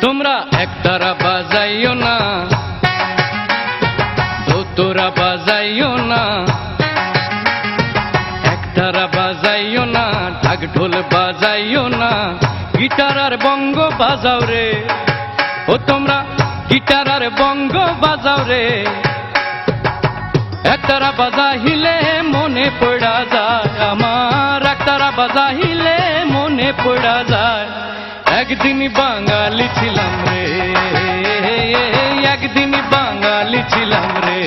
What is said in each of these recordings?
তোমরা একতারা বাজাইও না, দোতরা বাজাইও না, একতারা বাজাইও না, ঢাক ঢোল বাজাইও না, গিটার আর বঙ্গ বাজাও রে। ও তোমরা গিটার আর বঙ্গ বাজাও রে। একতারা বাজাইলে মনে পড়া যায় আমার, একতারা বাজাইলে মনে পড়া যায় একদিন বাঙালি ছিলাম রে, একদিন বাঙালি ছিলাম রে।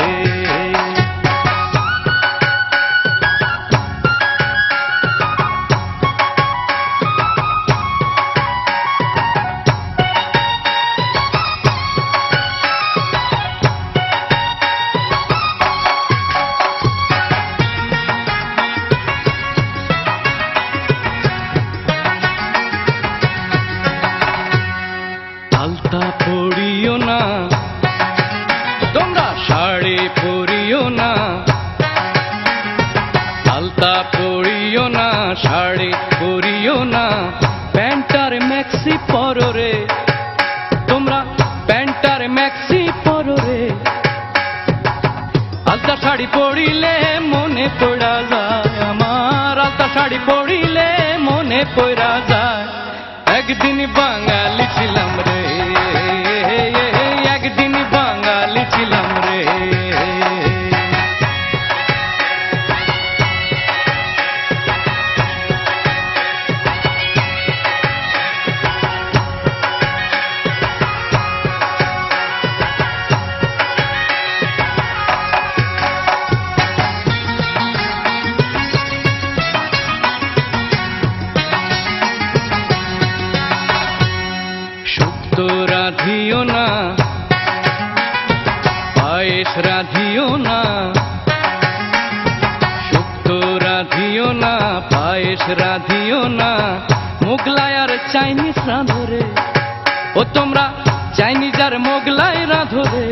আলতা পড়িও না, তোমরা শাড়ি পরিও না, আলতা পড়িও না, শাড়ি পরিও না, প্যান্টার ম্যাক্সি পরো রে। তোমরা প্যান্টার ম্যাক্সি পরো রে। আলতা শাড়ি পরিলে মনে পড়া যায় আমার, আলতা শাড়ি পরিলে মনে পড়া যায় একদিন বাঙালি ছিলাম রে, একদিন বাঙালি ছিলাম রে। শুক্তো রাধিও না, পায়েস রাধিও না, শুক্তো রাধিও না, পায়েস রাধিও না, মোগলাই আর চাইনিজ রাঁধো রে। ও তোমরা চাইনিজ আর মোগলাই রাঁধো রে।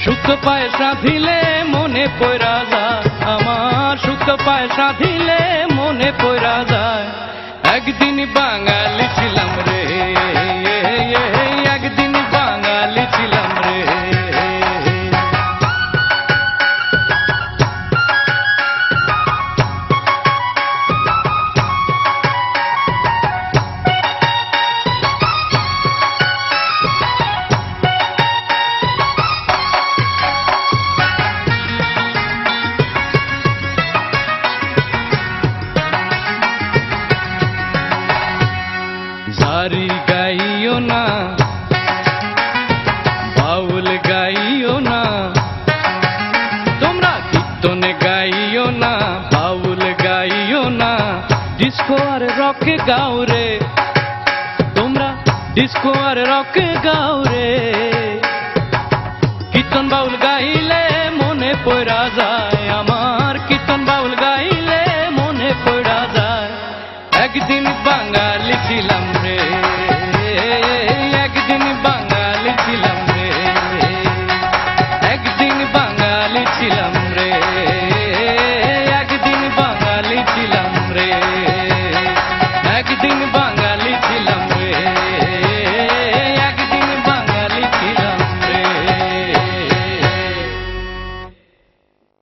শুক্তো পায়েস রাঁধিলে মনে পড়া যায় আমার, শুক্তো পায়েস রাঁধিলে মনে পড়া যায় একদিন বাঙালি ছিলাম রে, একদিন বাঙালি ছিলাম রে। জারি গাইও না, বাউল গাইও না, তোমরা কীর্তন গাইও না, বাউল গাইও না, ডিস্কো আর রক গাও রে। তোমরা ডিস্কো আর রক গাও রে। কীর্তন বাউল গাইলে মনে পড়া যায়